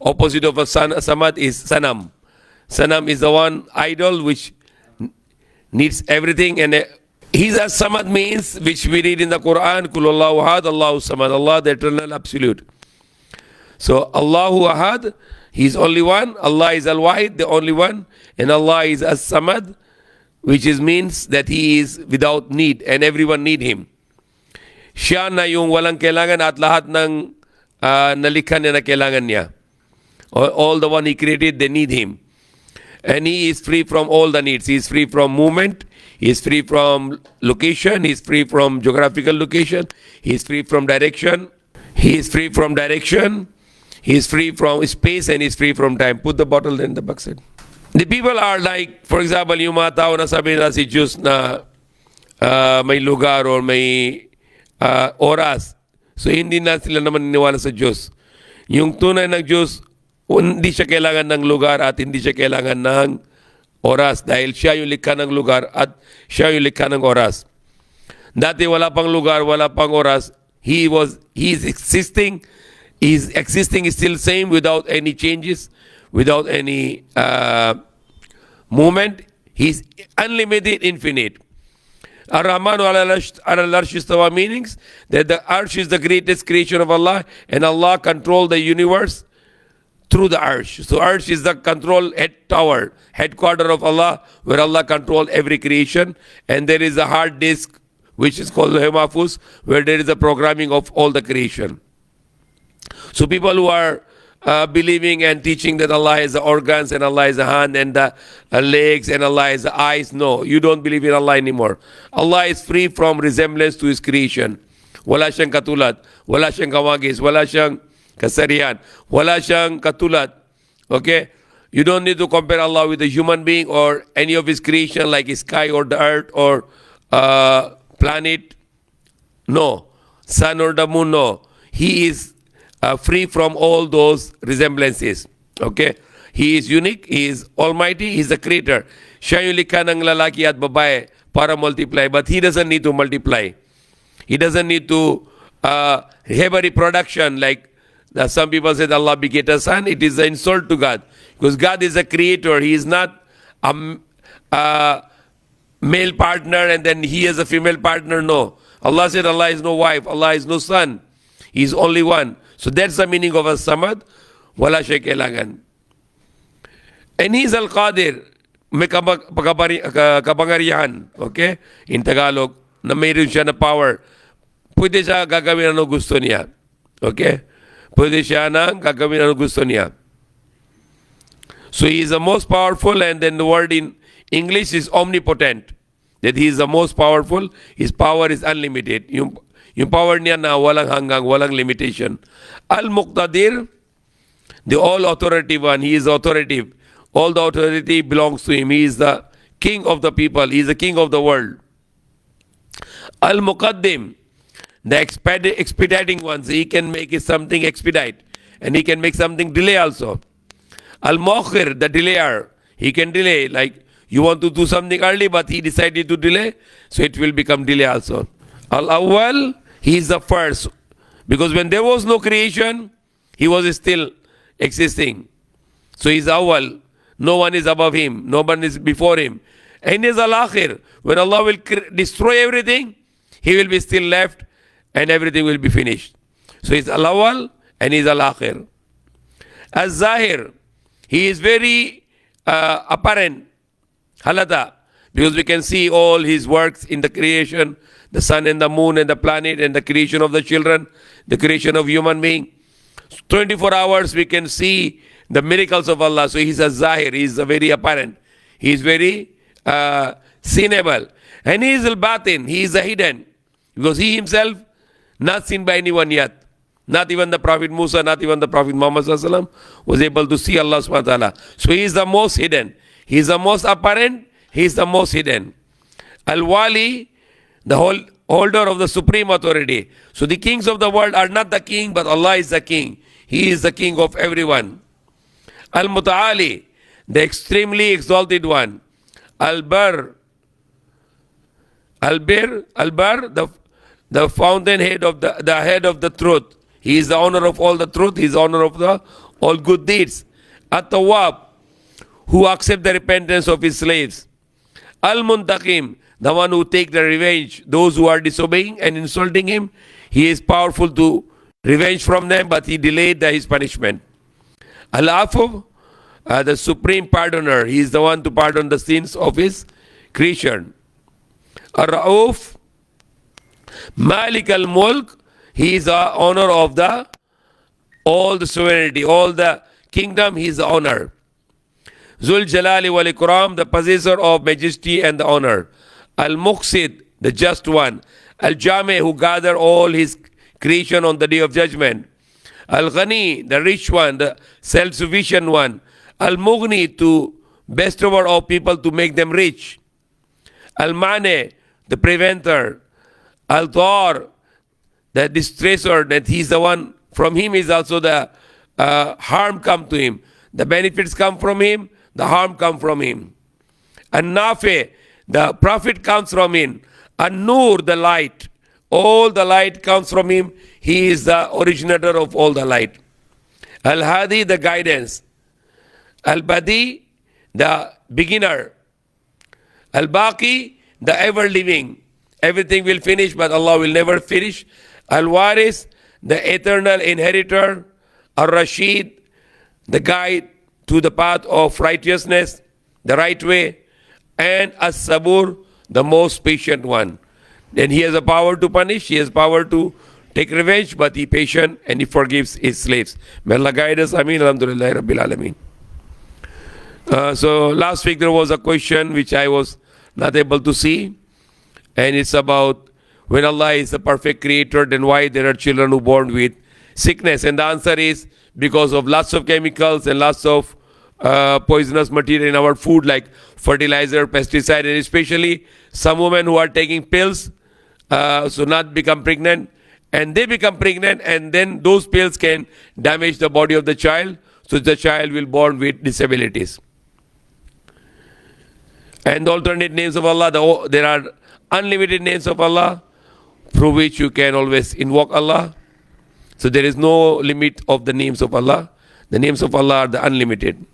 opposite of a samad is sanam. Sanam is the one idol which needs everything, and he's as samad means, which we read in the Quran, Kulullahu ahad, Allahu samad, Allah the eternal absolute. So Allahu ahad, he's only one. Allah is al-wahid, the only one, and Allah is as-samad, which means that he is without need and everyone need him. Siya na yung walang kailangan at lahat ng nalikha niya na kailangan niya. All the one he created, they need him. And he is free from all the needs. He is free from movement. He is free from location. He is free from geographical location. He is free from direction. He is free from direction. He is free from space and he is free from time. Put the bottle in the backside. The people are like, for example, yung mga tao na sabi nila si Diyos na may lugar or may oras. So hindi na sila naman niniwala sa Diyos. Yung tunay ng Diyos, hindi siya kailangan ng lugar at hindi siya kailangan ng oras dahil siya yung likha ng lugar at siya yung likha ng oras. Dati wala pang lugar, wala pang oras. He is existing. His existing is still same without any changes, without any movement. He's unlimited, infinite. Ar-Rahmanu al-Arsh istawa meanings that the Arsh is the greatest creation of Allah and Allah control the universe through the Arsh. So Arsh is the control tower, headquarter of Allah, where Allah control every creation, and there is a hard disk which is called the Mahfuz, where there is a programming of all the creation. So people who are believing and teaching that Allah is the organs and Allah is the hand and the legs and Allah is the eyes, no, you don't believe in Allah anymore. Allah is free from resemblance to His creation. Wala siyang katulad, wala siyang kawagis, wala siyang kasarihan, wala siyang katulad. Okay? You don't need to compare Allah with a human being or any of His creation like His sky or the earth or planet. No. Sun or the moon, no. He is free from all those resemblances. Okay? He is unique, He is almighty, He is the creator. Siya yung likha ng lalaki at babae para multiply, but He doesn't need to multiply. He doesn't need to have a reproduction like some people say Allah beget a son. It is an insult to God because God is a creator. He is not a male partner and then He is a female partner. No. Allah said Allah is no wife, Allah is no son. He is only one. So that's the meaning of as-samad. Wala siya kailangan. And He is al-qadir. May kapangyarihan. Okay? In Tagalog, na mayroon siya na power. Pwede siya gagawin ano gusto niya. Okay? Pwede siya nang gagawin ano gusto niya. So He is the most powerful, and then the word in English is omnipotent. That He is the most powerful. His power is unlimited. Yung power niya na walang hanggang, walang limitation. Al-Muqtadir, the all-authoritative one. He is authoritative. All the authority belongs to Him. He is the king of the people. He is the king of the world. Al-Muqaddim, the expediting ones. He can make something expedite. And He can make something delay also. Al-Muakhir, the delayer. He can delay. Like you want to do something early, but He decided to delay. So it will become delay also. Al-Awwal, He is the first. Because when there was no creation, He was still existing. So He is Awwal. No one is above Him. No one is before Him. And He is Al-Akhir. When Allah will destroy everything, He will be still left and everything will be finished. So He is Al-Awwal and He is Al-Akhir. Al-Zahir, He is very apparent. Halata. Because we can see all His works in the creation, the sun and the moon and the planet and the creation of the children, the creation of human being. 24 hours we can see the miracles of Allah. So He's a Zahir, He is a very apparent. He is very seeable. And He is al-Batin, He is the hidden. Because He Himself not seen by anyone yet. Not even the Prophet Musa, not even the Prophet Muhammad ﷺ was able to see Allah subhanahu wa ta'ala. So He is the most hidden. He is the most apparent. He is the most hidden. Al-Wali, the holder of the supreme authority. So the kings of the world are not the king, but Allah is the king. He is the king of everyone. Al-Muta'ali, the extremely exalted one. Al-Bar, the fountainhead of the head of the truth. He is the owner of all the truth. He is the owner of all good deeds. At-Tawwab, who accept the repentance of his slaves. Al-Muntaqim, the one who take the revenge, those who are disobeying and insulting him, he is powerful to revenge from them, but he delayed his punishment. Al-Afu, the supreme pardoner, he is the one to pardon the sins of his creation. Ar-Ra'uf, Malik al-Mulk, he is the owner of all the sovereignty, all the kingdom, he is the owner. Zul Jalali wal Ikram, the possessor of majesty and the honor. Al-Muqsid, the just one. Al-Jami, who gather all his creation on the day of judgment. Al-Ghani, the rich one, the self-sufficient one. Al-Mughni, to bestower of people to make them rich. Al-Mane, the preventer. Al-Dhar, the distresser, that he is the one, from him is also the harm come to him. The benefits come from him, the harm come from him. An-Nafi, the profit comes from him. An-Nur, the light, all the light comes from him. He is the originator of all the light. Al-Hadi, the guidance. Al-Badi, the beginner. Al-Baqi, the ever-living. Everything will finish, but Allah will never finish. Al-Waris, the eternal inheritor. Al-Rashid, the guide to the path of righteousness, the right way. And As-Sabur, the most patient one. Then he has the power to punish, he has power to take revenge, but he patient and he forgives his slaves. May Allah guide us. Ameen. Alhamdulillah Rabbil Alameen. So last week there was a question which I was not able to see. And it's about when Allah is the perfect creator, then why there are children who born with sickness? And the answer is because of lots of chemicals and lots of poisonous material in our food, like fertilizer, pesticide, and especially some women who are taking pills, so not become pregnant, and they become pregnant, and then those pills can damage the body of the child, so the child will born with disabilities. And the alternate names of Allah, there are unlimited names of Allah through which you can always invoke Allah. So there is no limit of the names of Allah. The names of Allah are the unlimited.